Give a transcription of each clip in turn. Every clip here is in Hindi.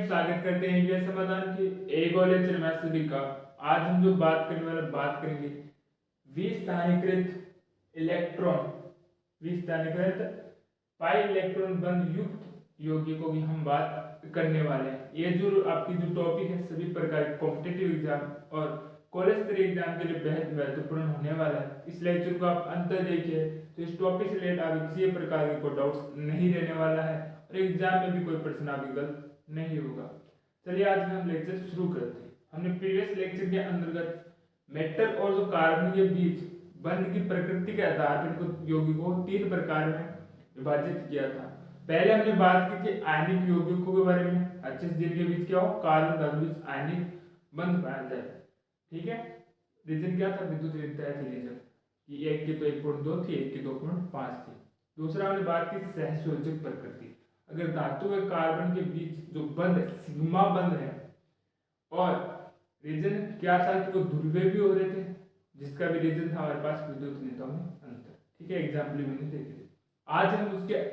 स्वागत करते हैं इंडिया समाधान के एक और लेक्चर में सभी का। आज हम जो बात करेंगे विस्थानीकृत इलेक्ट्रॉन, विस्थानीकृत पाई इलेक्ट्रॉन बंद युक्त यौगिकों की हम बात करने वाले हैं। ये जो आपकी जो टॉपिक है सभी प्रकार के कॉम्पिटिटिव एग्जाम और कॉलेज स्तरीय एग्जाम के लिए बेहद महत्वपूर्ण होने वाला है। इस लेक्चर को आप अंत तक देखिए तो इस टॉपिक से रिलेटेड आगे किसी प्रकार के कोई डाउट्स नहीं रहने वाला है और एग्जाम में भी कोई प्रश्न आपके गलत नहीं होगा। चलिए आज हम लेक्चर शुरू करते हैं। हमने प्रीवियस लेक्चर के अंतर्गत मेटल और जो कार्बन के बीच बंध की प्रकृति के आधार पर इनको यौगिकों को तीन प्रकार में विभाजित किया था। पहले हमने बात की थी आयनिक यौगिकों के बारे में, अच्छे से जिनके बीच क्या हो कार्बन धातु बीच आयनिक बंध पाया जाए। ठीक है, रीजन क्या था? विद्युत ऋणता थी रीजन कि एक की तो 1.2 थी, एक की 2.5 थी। दूसरा हमने बात की सहसंयोजक प्रकृति। अगर धातु और कार्बन के बीच जो बंध है सिग्मा बंध है और रीजन क्या था कि वो ध्रुवीय भी हो रहे थे, जिसका भी रीजन था हमारे पास विद्युत ऋणताओं में अंतर। ठीक है, एग्जाम्पल मैंने देखे थे। आज हम उसके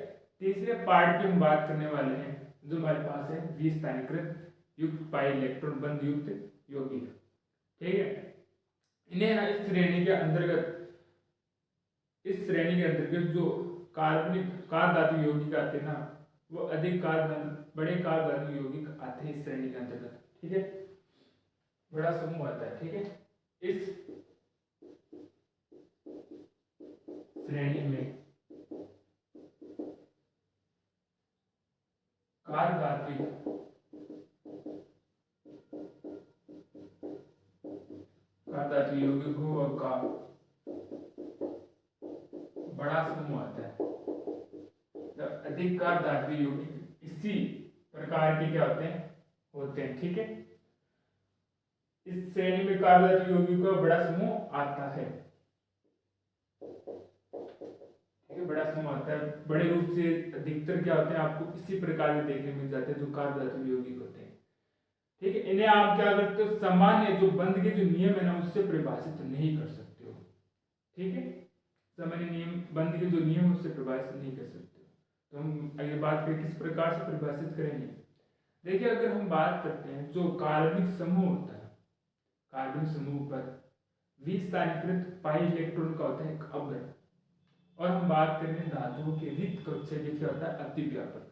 तीसरे पार्ट की हम बात करने वाले हैं जो हमारे पास है विस्थानीकृत युक्त पाई इलेक्ट्रॉन बंध युक्त यौगिक। ठीक है, इन्हें इस श्रेणी के अंतर्गत जो कार्बनिक कार धातु यौगिक आते हैं ना, वो अधिक बड़े कार धातु यौगिक आते हैं इस श्रेणी के अंतर्गत। ठीक है, बड़ा समूह आता है। ठीक है, इस श्रेणी में कार धातु यौगिकों का बड़ा समूह आता है। अधिक कार धातु यौगिक इसी प्रकार के क्या होते हैं। ठीक है, इस श्रेणी में कार धातु यौगिकों का बड़ा समूह आता है। ठीक है, बड़ा समूह आता है। बड़े रूप से अधिकतर क्या होते हैं आपको इसी प्रकार के देखने मिल जाते हैं जो कार धातु यौगिक होते हैं। ठीक है, इन्हें आप क्या करते हो सामान्य जो बंध के जो नियम है ना उससे परिभाषित नहीं कर सकते हो। ठीक है, सामान्य नियम बंध के जो नियम उससे परिभाषित नहीं कर सकते। तो हम आगे बात करें किस प्रकार से परिभाषित करेंगे। देखिए, अगर हम बात करते हैं जो कार्बनिक समूह होता है, कार्बनिक समूह पर विस्थानीकृत पाई इलेक्ट्रॉन का होता है एक अवरण। और हम बात करें धातुओं के रिक्त कक्षक के क्या होता है अतिव्यापक।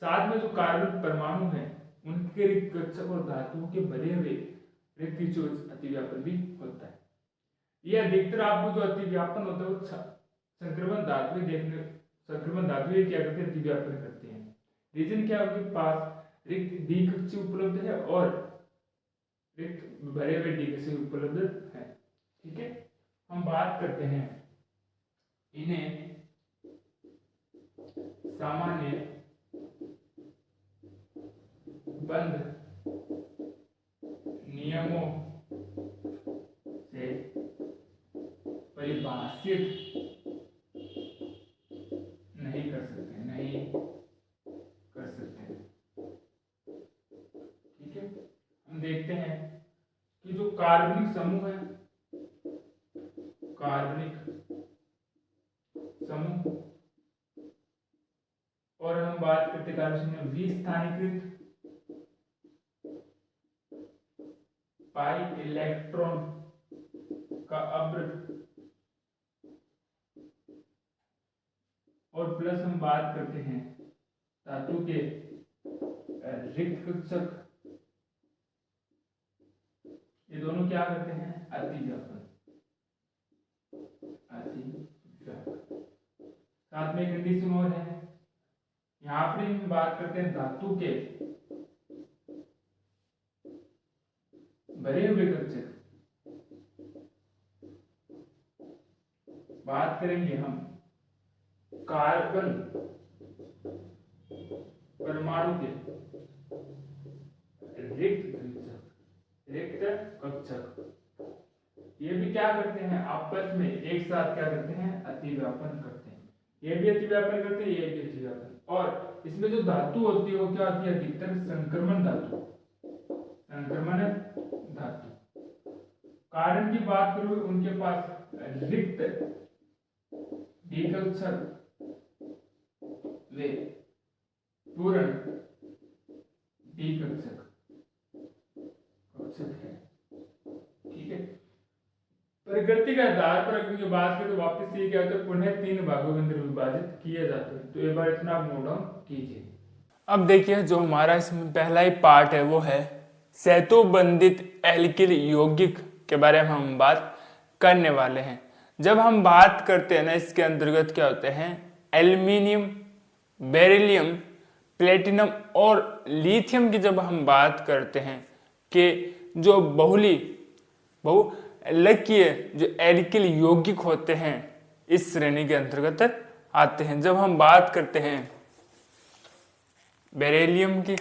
साथ में जो कार्बन परमाणु है उनके रिक्त कक्षक और धातुओं के भरे हुए रिक्त कक्षक अतिव्यापन भी होता है। यह अधिकतर आपको जो अतिव्यापन होता है वो संक्रमण धातुएं क्या करते हैं अतिव्यापन करते हैं। रीजन क्या है, उनके पास रिक्त डी कक्षीय उपलब्ध है और रिक्त भरे हुए डी कक्षीय उपलब्ध है। ठीक है, हम बात करते हैं इन्हें सामान्य बंध नियमों से परिभाषित नहीं कर सकते। ठीक है, हम देखते हैं कि जो कार्बनिक समूह है, कार्बनिक समूह और हम बात करते हैं कार्बन समूह विस्थानीकृत पाई इलेक्ट्रॉन का अवृत और प्लस हम बात करते हैं धातु के रिक्त कक्षक, ये दोनों क्या करते हैं अतिव्यापन। साथ में कंडीशन और है, यहाँ पर हम बात करते हैं धातु के भरे हुए कक्षक। बात करेंगे हम कार्बन परमाणु के रिक्त कक्षक, ये भी क्या करते हैं आपस में एक साथ क्या करते हैं अतिव्यापन करते हैं। ये भी अतिव्यापन करते हैं, ये भी अतिव्यापन। और इसमें जो धातु होती है वो क्या होती है अधिकतर संक्रमण धातु। कारण की बात करूं उनके पास रिक्त डी कक्षक वे पूर्ण डी कक्षक है। ठीक है, प्रकृति के आधार पर अगर ये बात करें तो वापस ये क्या होता है, पुनः 3 भागों के अंदर विभाजित किया जाता है। तो एक बार इतना आप नोट डाउन कीजिए। अब देखिए जो हमारा इसमें पहला ही पार्ट है वो है सेतुबंधित एल्किल यौगिक के बारे में हम बात करने वाले हैं। जब हम बात करते हैं ना, इसके अंतर्गत क्या होते हैं, एल्युमिनियम, बेरिलियम, प्लेटिनम और लिथियम की जब हम बात करते हैं कि जो बहुलकीय जो एल्किल यौगिक होते हैं इस श्रेणी के अंतर्गत आते हैं। जब हम बात करते हैं बेरिलियम की,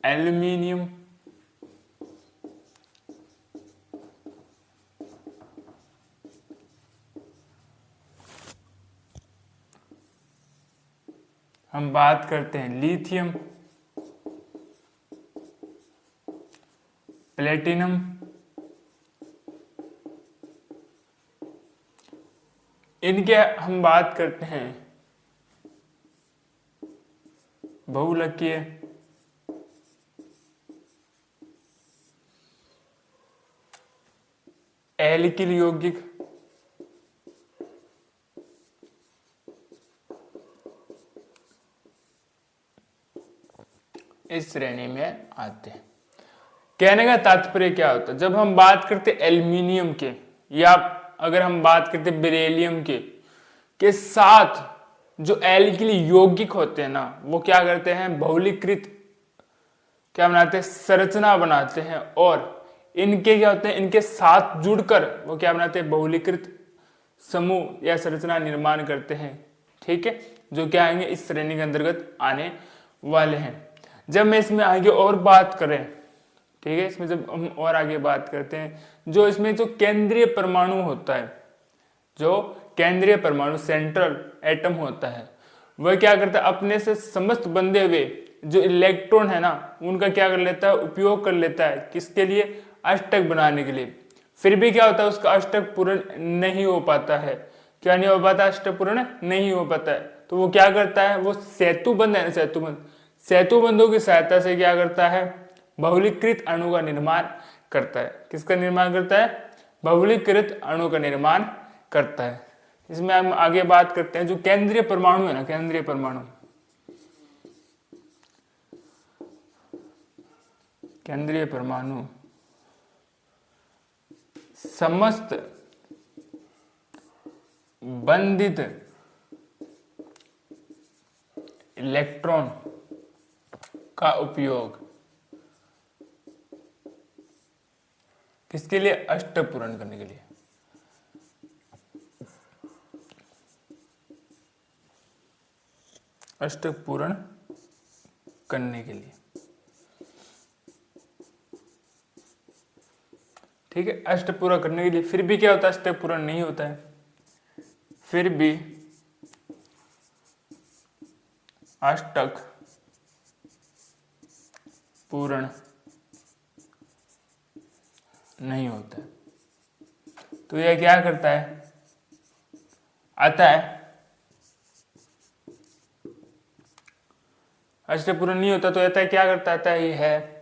एल्युमिनियम, हम बात करते हैं लिथियम, प्लेटिनम, इनके हम बात करते हैं बहुलकीय एल्किल यौगिक, इस श्रेणी में आते हैं। कहने का तात्पर्य क्या होता है, जब हम बात करते एल्युमिनियम के या अगर हम बात करते बेरिलियम के साथ जो एल्किल यौगिक होते हैं ना, वो क्या करते हैं, बहुलीकृत क्या बनाते हैं, संरचना बनाते हैं और इनके क्या होते हैं, इनके साथ जुड़कर वो क्या बनाते हैं, बहुलीकृत समूह या संरचना निर्माण करते हैं। ठीक है, जो क्या आएंगे इस श्रेणी के अंतर्गत आने वाले हैं। जब मैं इसमें आगे और बात करें, ठीक है, इसमें जब हम और आगे बात करते हैं, जो इसमें जो केंद्रीय परमाणु होता है, जो केंद्रीय परमाणु सेंट्रल एटम होता है, वह क्या करता है, अपने से समस्त बंधे हुए जो इलेक्ट्रॉन है ना, उनका क्या कर लेता है, उपयोग कर लेता है, किसके लिए, अष्टक बनाने के लिए। फिर भी क्या होता है, उसका अष्टक पूर्ण नहीं हो पाता है। क्या नहीं हो पाता, अष्टक पूर्ण नहीं हो पाता है। तो वो क्या करता है, वो सेतुबंध है ना, सेतुबंधों की सहायता से क्या करता है, बहुलीकृत अणु का निर्माण करता है। किसका निर्माण करता है, बहुलीकृत अणु का निर्माण करता है। इसमें हम आगे बात करते हैं जो केंद्रीय परमाणु है ना, केंद्रीय परमाणु, केंद्रीय परमाणु समस्त बंधित इलेक्ट्रॉन का उपयोग किसके लिए, अष्टक पूर्ण करने के लिए। अष्टक पूर्ण करने के लिए। ठीक है, अष्टक पूरा करने के लिए। फिर भी क्या होता है, अष्टक पूर्ण नहीं होता है, फिर भी अष्टक पूर्ण नहीं होता है। तो यह क्या करता है, आता है, अष्टक पूर्ण नहीं होता तो आता है, क्या करता आता है, ये है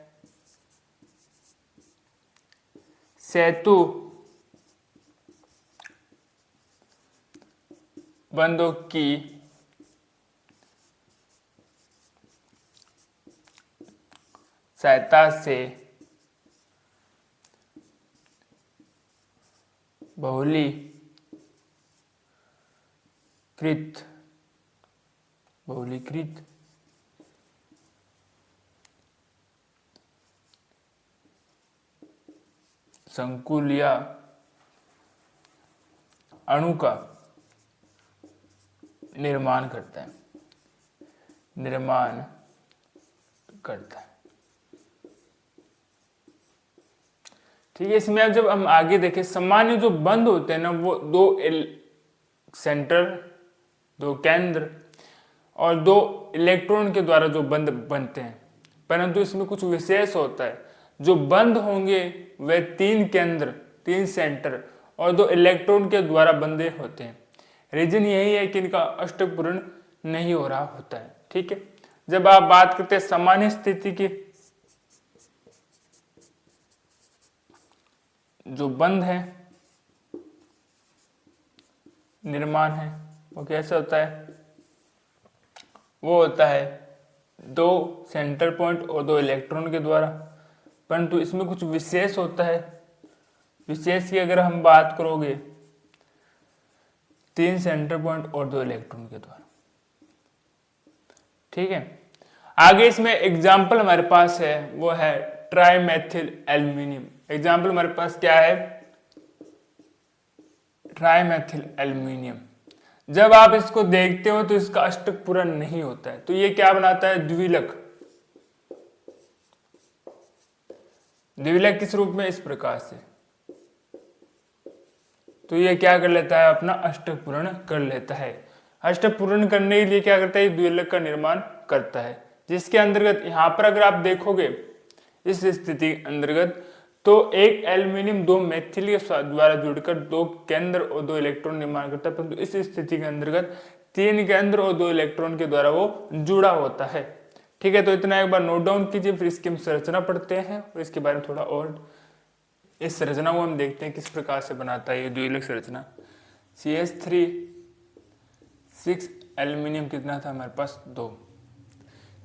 सेतु बंधों की सहायता से बहुलीकृत संकुल या अणु का निर्माण करता है, निर्माण करता है। ठीक है, इसमें अब जब हम आगे देखें, सामान्य जो बंध होते हैं ना, वो दो सेंटर, दो केंद्र और दो इलेक्ट्रॉन के द्वारा जो बंध बनते हैं। परंतु इसमें कुछ विशेष होता है, जो बंध होंगे वे 3 केंद्र, 3 सेंटर और 2 इलेक्ट्रॉन के द्वारा बंधे होते हैं। रीजन यही है कि इनका अष्टक पूर्ण नहीं हो रहा होता है। ठीक है, जब आप बात करते हैं सामान्य स्थिति की, जो बंध है निर्माण है वो कैसा होता है, वो होता है दो सेंटर पॉइंट और दो इलेक्ट्रॉन के द्वारा, परंतु इसमें कुछ विशेष होता है। विशेष की अगर हम बात करोगे, तीन सेंटर पॉइंट और दो इलेक्ट्रॉन के द्वारा। ठीक है, आगे इसमें एग्जाम्पल हमारे पास है, वो है ट्राईमेथिल एल्यूमिनियम। एग्जाम्पल हमारे पास क्या है, ट्राईमेथिल एल्यूमिनियम। जब आप इसको देखते हो तो इसका अष्टक पूर्ण नहीं होता है, तो ये क्या बनाता है, द्विविलक। द्विविलक किस रूप में, इस प्रकार से। तो ये क्या कर लेता है, अपना अष्टक पूर्ण कर लेता है। अष्टक पूर्ण करने के लिए क्या करता है, द्विविलक का निर्माण करता है, जिसके अंतर्गत यहां पर अगर आप देखोगे इस स्थिति अंतर्गत, तो एक एल्यूमिनियम दो मेथिल के द्वारा जुड़कर दो केंद्र और दो इलेक्ट्रॉन निर्माण करता है, परंतु इस स्थिति के अंतर्गत तीन केंद्र और दो इलेक्ट्रॉन के द्वारा वो जुड़ा होता है। ठीक है, तो इतना एक बार नोट डाउन कीजिए, फिर इसकी हम संरचना पढ़ते हैं और इसके बारे में थोड़ा और इस संरचना को हम देखते हैं किस प्रकार से बनाता है ये द्विविलक संरचना। CH3 6 एल्यूमिनियम कितना था हमारे पास, 2।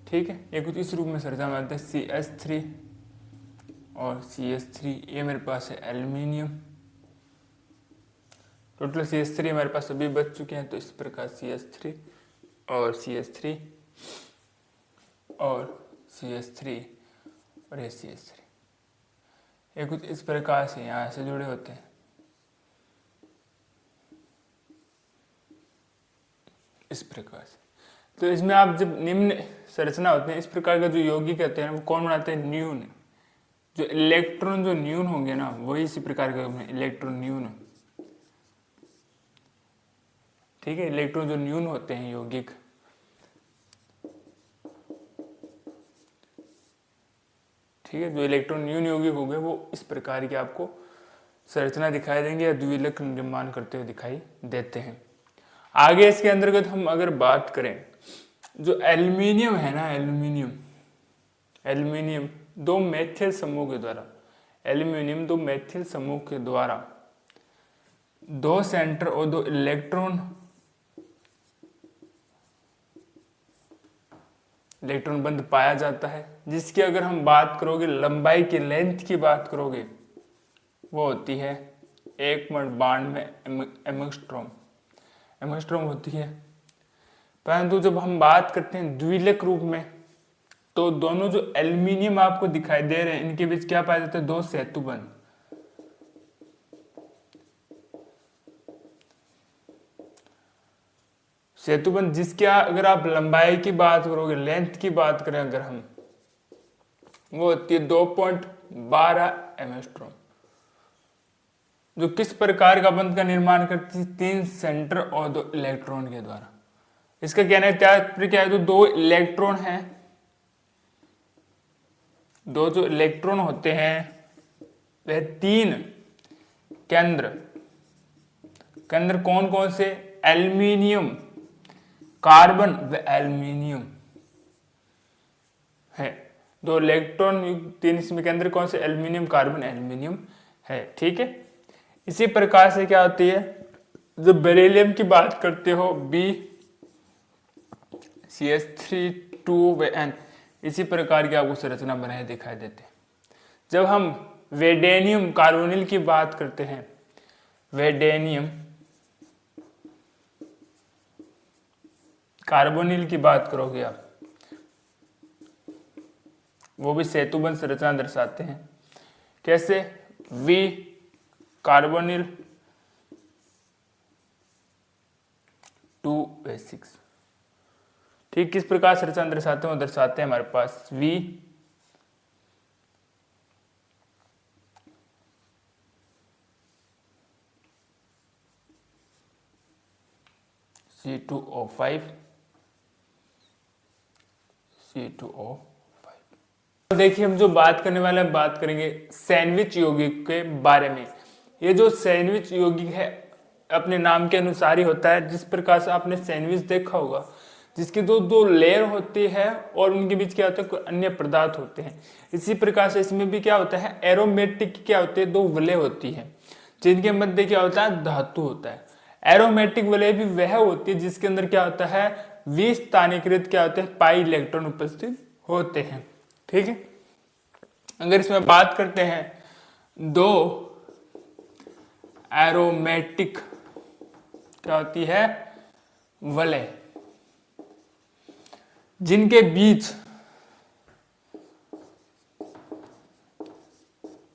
ठीक है, ये कुछ इस रूप में संरचना बनाते हैं, CH3 और CH3, ये मेरे पास है एल्यूमिनियम। टोटल CH3 हमारे पास अभी बच चुके हैं, तो इस प्रकार CH3 और CH3 और CH3 और ये CH3, ये कुछ इस प्रकार से यहाँ से जुड़े होते हैं, इस प्रकार से। तो इसमें आप जब निम्न संरचना होते हैं, इस प्रकार का जो यौगिक कहते हैं वो कौन बनाते हैं, न्यून। जो इलेक्ट्रॉन जो न्यून होंगे ना, वही इसी प्रकार के इलेक्ट्रॉन न्यून। ठीक है, इलेक्ट्रॉन जो न्यून होते हैं यौगिक, ठीक है, जो इलेक्ट्रॉन न्यून यौगिक हो गए वो इस प्रकार की आपको संरचना दिखाई देंगे या द्विविलक निर्माण करते हुए दिखाई देते हैं। आगे इसके अंतर्गत हम अगर बात करें, जो एल्यूमिनियम है ना, एल्यूमिनियम दो मेथिल समूह के द्वारा, एल्यूमिनियम दो मेथिल समूह के द्वारा दो सेंटर और दो इलेक्ट्रॉन बंध पाया जाता है, जिसकी अगर हम बात करोगे लंबाई की, लेंथ की बात करोगे, वो होती है 1.92 एंगस्ट्रॉम होती है। परंतु जब हम बात करते हैं द्विविलक रूप में, तो दोनों जो एल्यूमिनियम आपको दिखाई दे रहे हैं, इनके बीच क्या पाया जाता है, दो सेतुबंध। सेतुबंध जिसकी अगर आप लंबाई की बात करोगे, लेंथ की बात करें अगर हम, वो होती है 2.12 एंगस्ट्रॉम, जो किस प्रकार का बंध का निर्माण करती है, तीन सेंटर और दो इलेक्ट्रॉन के द्वारा। इसका कहना क्या है, जो दो इलेक्ट्रॉन हैं, दो जो इलेक्ट्रॉन होते हैं वह तीन केंद्र कौन कौन से, एल्यूमिनियम, कार्बन व एल्यूमिनियम है। दो इलेक्ट्रॉन तीन, इसमें केंद्र कौन से, एल्यूमिनियम, कार्बन, एल्यूमिनियम है। ठीक है, इसी प्रकार से क्या होती है, जब बेरिलियम की बात करते हो, BCH3 इसी प्रकार की आपको संरचना बनाए दिखाई देते हैं। जब हम वेडेनियम कार्बोनिल की बात करते हैं, वेडेनियम कार्बोनिल की बात करोगे आप, वो भी सेतुबंध संरचना दर्शाते हैं। कैसे, V कार्बोनिल 2S6। ठीक, किस प्रकार संरचना दर्शाते हैं, वो दर्शाते हैं हमारे पास V C2O5 C2O5। देखिए, हम जो बात करने वाले हैं, बात करेंगे सैंडविच यौगिक के बारे में। ये जो सैंडविच यौगिक है, अपने नाम के अनुसार ही होता है। जिस प्रकार से आपने सैंडविच देखा होगा, जिसकी दो दो लेयर होती है और उनके बीच क्या होता है, कोई अन्य पदार्थ होते हैं। इसी प्रकार से इसमें भी क्या होता है, एरोमेटिक क्या होते हैं, दो वलय होती है जिनके मध्य क्या होता है, धातु होता है। एरोमेटिक वलय भी वह होती है जिसके अंदर क्या होता है, विस्थानीकृत क्या होते हैं, पाई इलेक्ट्रॉन उपस्थित होते हैं। ठीक है, अगर इसमें बात करते हैं दो एरोमेटिक क्या होती है, वलय जिनके बीच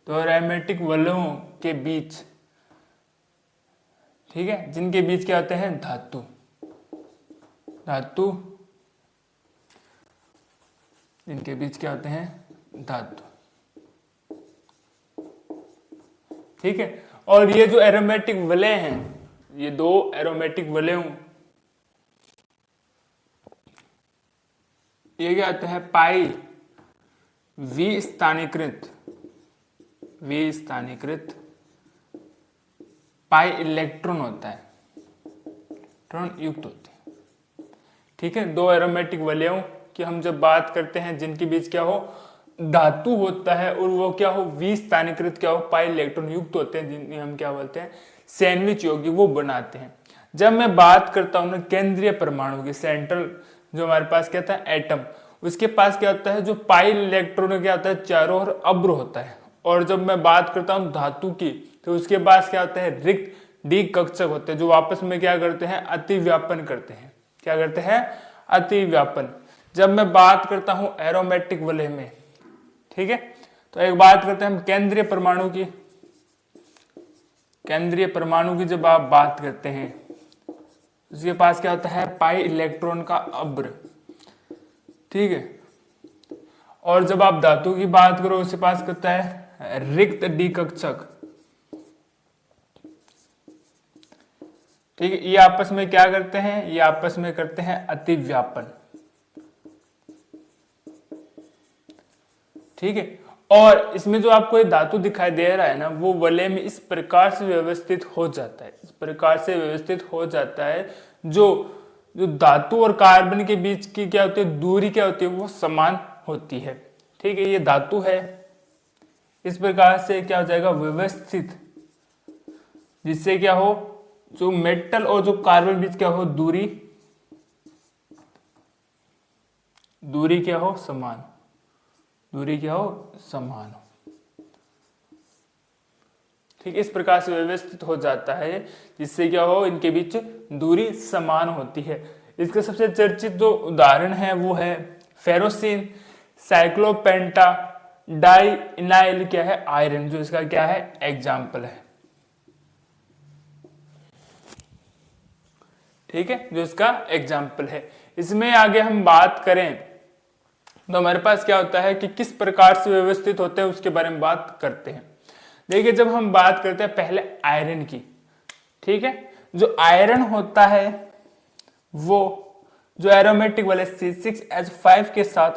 तो एरोमेटिक वलयों के बीच, ठीक है, जिनके बीच क्या होते हैं, धातु जिनके बीच क्या होते हैं, धातु। ठीक है, और ये जो एरोमेटिक वलय हैं, ये दो एरोमेटिक वलयों, ये क्या होता है, पाई विस्थानीकृत पाई इलेक्ट्रॉन होता है, इलेक्ट्रॉन युक्त होते हैं। ठीक है, दो एरोमेटिक वलयों की हम जब बात करते हैं जिनके बीच क्या हो, धातु होता है और वो क्या हो, विस्थानीकृत क्या हो, पाई इलेक्ट्रॉन युक्त होते हैं, जिन्हें हम क्या बोलते हैं, सैंडविच यौगिक वो बनाते हैं। जब मैं बात करता हूं ना केंद्रीय परमाणु की, सेंट्रल जो हमारे पास क्या था, एटम, उसके पास क्या होता है, जो पाई इलेक्ट्रॉन क्या होता है, चारों ओर अब्र होता है। और जब मैं बात करता हूं धातु की, तो उसके पास क्या होता है, रिक्त डी कक्षक होते हैं जो आपस में क्या करते हैं, अतिव्यापन करते हैं। क्या करते हैं, अतिव्यापन। जब मैं बात करता हूं एरोमेटिक वलय में, ठीक है, तो एक बात करते हैं हम केंद्रीय परमाणु की। केंद्रीय परमाणु की जब आप बात करते हैं, उसके पास क्या होता है, पाई इलेक्ट्रॉन का अब्र। ठीक है, और जब आप धातु की बात करो, उसके पास करता है रिक्त डी कक्षक। ठीक है, ये आपस में क्या करते हैं, ये आपस में करते हैं अतिव्यापन। ठीक है, और इसमें जो आपको ये धातु दिखाई दे रहा है ना, वो वलय में इस प्रकार से व्यवस्थित हो जाता है, इस प्रकार से व्यवस्थित हो जाता है, जो धातु और कार्बन के बीच की क्या होती है, दूरी क्या होती है, वो समान होती है। ठीक है, ये धातु है, इस प्रकार से क्या हो जाएगा, व्यवस्थित, जिससे क्या हो, जो मेटल और जो कार्बन बीच क्या हो, दूरी क्या हो, समान, दूरी क्या हो, समान हो। ठीक, इस प्रकार से व्यवस्थित हो जाता है, जिससे क्या हो, इनके बीच दूरी समान होती है। इसका सबसे चर्चित जो उदाहरण है वो है फेरोसिन, साइक्लोपेंटा, डाई इनाइल क्या है, आयरन, जो इसका क्या है, एग्जाम्पल है। ठीक है, जो इसका एग्जाम्पल है। इसमें आगे हम बात करें तो हमारे पास क्या होता है कि किस प्रकार से व्यवस्थित होते हैं, उसके बारे में बात करते हैं। देखिए, जब हम बात करते हैं पहले आयरन की, ठीक है, जो आयरन होता है वो जो एरोमेटिक वाले C6H5 के साथ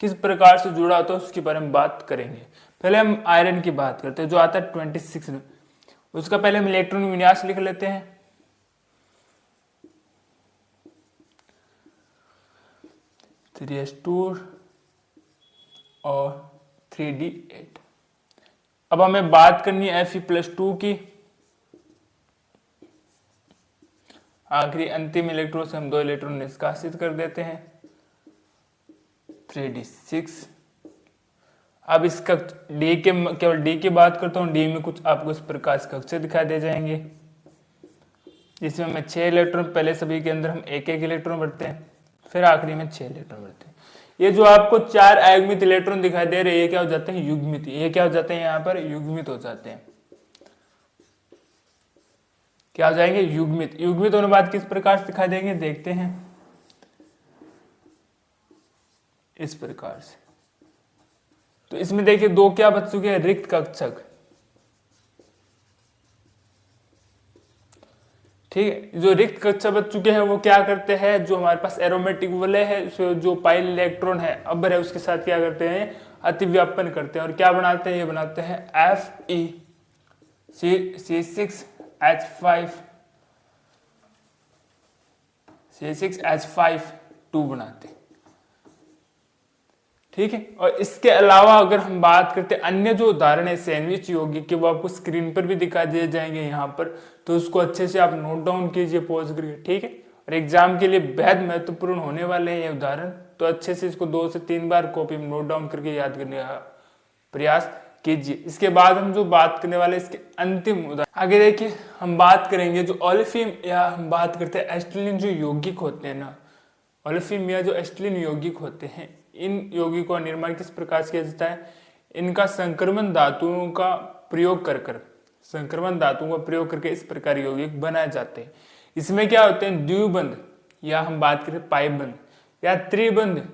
किस प्रकार से जुड़ा होता है, उसके बारे में बात करेंगे। पहले हम आयरन की बात करते हैं, जो आता है 26 में। उसका पहले हम इलेक्ट्रॉन विन्यास लिख लेते हैं। 3s2 और 3d8। अब हमें बात करनी है Fe+2 की। आखिरी अंतिम इलेक्ट्रॉन से हम 2 इलेक्ट्रॉन निष्कासित कर देते हैं, 3d6। अब इसका डी के, केवल डी की बात करता हूँ, डी में कुछ आपको इस प्रकार से कक्षे दिखाई दे जाएंगे, जिसमें हमें 6 इलेक्ट्रॉन, पहले सभी के अंदर हम एक एक इलेक्ट्रॉन भरते हैं, फिर आखिरी में 6 इलेक्ट्रॉन भरते हैं। ये जो आपको 4 अयुग्मित इलेक्ट्रॉन दिखाई दे रहे हैं, ये क्या हो जाते हैं, युग्मित। ये क्या हो जाते हैं, यहाँ पर युग्मित हो जाते हैं। क्या हो जाएंगे, युग्मित। युग्मित होने बाद किस प्रकार से दिखाई देंगे, देखते हैं, इस प्रकार से। तो इसमें देखिए 2 क्या बच चुके हैं, रिक्त कक्षक। ठीक है, जो रिक्त कक्षक बच चुके हैं वो क्या करते हैं, जो हमारे पास एरोमेटिक वलय है, जो पाइल इलेक्ट्रॉन है, अब्र है, उसके साथ क्या करते हैं, अतिव्यापन करते हैं। और क्या बनाते हैं, ये बनाते हैं FeC6H5 C6H5 बनाते हैं। ठीक है, और इसके अलावा अगर हम बात करते हैं अन्य जो उदाहरण है सैंडविच यौगिक के, वो आपको स्क्रीन पर भी दिखा दिए जाएंगे यहाँ पर, तो उसको अच्छे से आप नोट डाउन कीजिए पॉज करके। ठीक है, और एग्जाम के लिए बेहद महत्वपूर्ण होने वाले हैं ये उदाहरण, तो अच्छे से इसको 2 से 3 बार कॉपी में नोट डाउन करके याद करने का प्रयास कीजिए। इसके बाद हम जो बात करने वाले इसके अंतिम उदाहरण आगे देखिए, हम बात करेंगे जो ओलेफिन या हम बात करते हैं एसिटिलीन जो यौगिक होते हैं ना, ओलेफिन या जो एसिटिलीन यौगिक होते हैं, इन यौगिकों का निर्माण किस प्रकार से किया जाता है? इनका संक्रमण धातुओं का प्रयोग कर संक्रमण धातुओं का प्रयोग करके इस प्रकार यौगिक बनाए जाते हैं। इसमें क्या होते हैं? द्विबंध या हम बात करें पाइबंध या त्रिबंध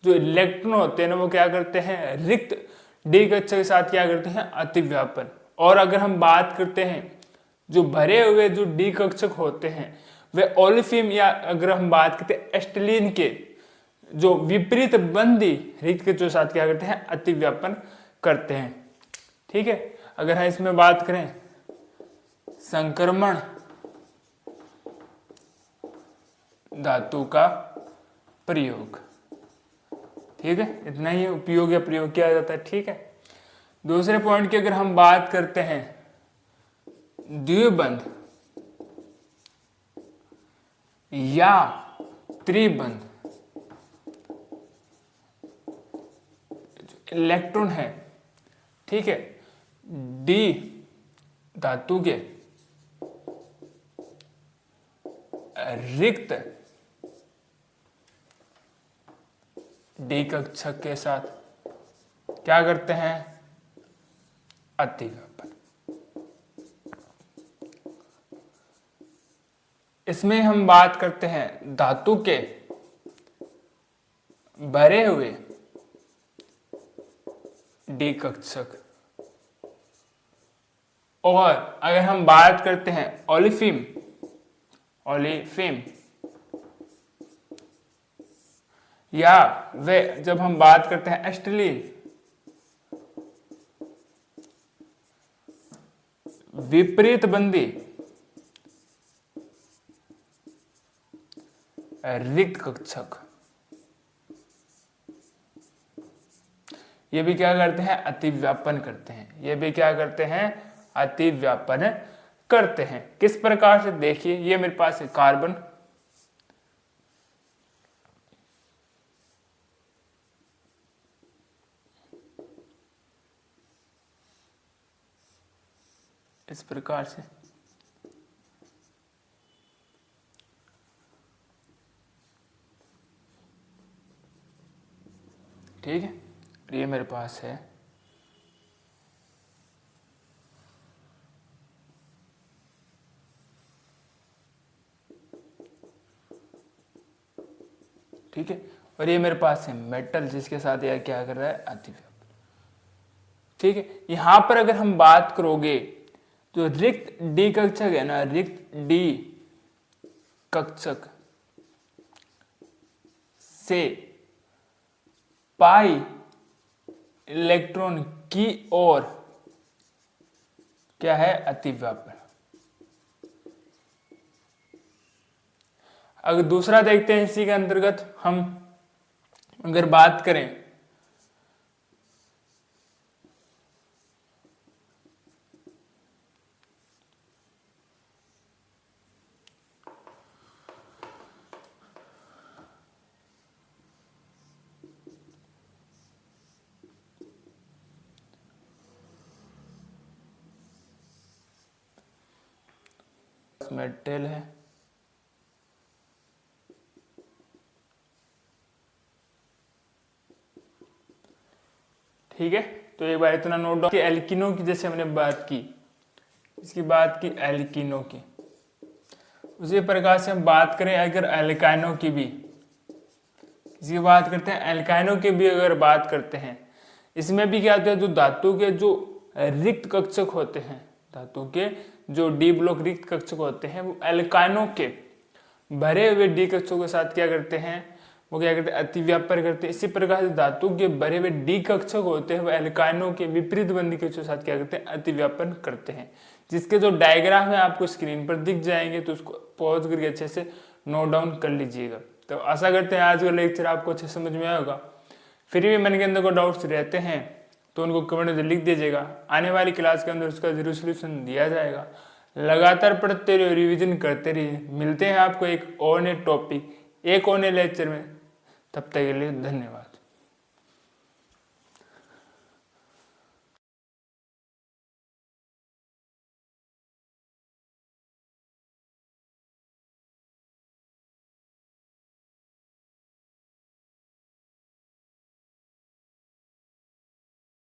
जो इलेक्ट्रॉन होते हैं ना, वो क्या करते हैं? रिक्त डी कक्षक के साथ क्या करते हैं? अतिव्यापन। और अगर हम बात करते हैं जो भरे हुए जो डी कक्षक होते हैं वे ओलेफिन या अगर हम बात करते हैं एसिटिलीन के जो विपरीत बंधी रिक्त के साथ क्या करते हैं? अतिव्यापन करते हैं। ठीक है, अगर हम इसमें बात करें संक्रमण धातु का प्रयोग, ठीक है, इतना ही उपयोग या प्रयोग किया जाता है। ठीक है, दूसरे पॉइंट की अगर हम बात करते हैं द्विबंध या त्रिबंध, इलेक्ट्रॉन है, ठीक है, डी धातु के रिक्त डी कक्षक के साथ क्या करते हैं? अतिव्यापन। इसमें हम बात करते हैं धातु के भरे हुए डी कक्षक, और अगर हम बात करते हैं ओलेफिन या वे जब हम बात करते हैं एसिटिलीन, विपरीत बंधी रिक्त कक्षक, ये भी क्या करते हैं? अतिव्यापन करते हैं। ये भी क्या करते हैं? अतिव्यापन करते हैं। किस प्रकार से? देखिए, ये मेरे पास है कार्बन, इस प्रकार से, ठीक है, ये मेरे पास है ठीक है, और ये मेरे पास है मेटल जिसके साथ यह क्या कर रहा है? अतिव्यापन। ठीक है, यहां पर अगर हम बात करोगे जो रिक्त डी कक्षक है ना, रिक्त डी कक्षक से पाई इलेक्ट्रॉन की ओर क्या है? अतिव्यापन। अगर दूसरा देखते हैं इसी के अंतर्गत हम अगर बात करें मेटल है, ठीक है, तो एक बार इतना नोट डाउन कि एल्किनो की जैसे हमने बात की, इसकी बात की एल्किनो की, उसी प्रकार से हम बात करें अगर एल्काइनो की भी, इसकी बात करते हैं एल्काइनो की भी अगर बात करते हैं, इसमें भी क्या होता है? जो धातु के जो रिक्त कक्षक होते हैं, धातु के जो डी ब्लॉक रिक्त कक्षक होते हैं, वो एल्काइनो के भरे हुए डी कक्षकों के साथ क्या करते हैं? वो क्या करते हैं? अतिव्यापन करते हैं। इसी प्रकार से धातु के भरे हुए डी कक्षक होते हैं वो एल्काइनो के विपरीत बंधी कक्षकों के साथ क्या करते हैं? अतिव्यापन करते हैं। जिसके जो डायग्राम है आपको स्क्रीन पर दिख जाएंगे, तो उसको पॉज करके अच्छे से नोट डाउन कर लीजिएगा। तो आशा करते हैं आज का लेक्चर आपको अच्छे समझ में आया होगा। फिर भी मन के अंदर को डाउट्स रहते हैं तो उनको कमेंट में लिख दीजिएगा, आने वाली क्लास के अंदर उसका जरूर सोल्यूशन दिया जाएगा। लगातार पढ़ते रहिए, रिवीजन करते रहिए। मिलते हैं आपको एक और नए टॉपिक, एक और नए लेक्चर में। तब तक के लिए धन्यवाद।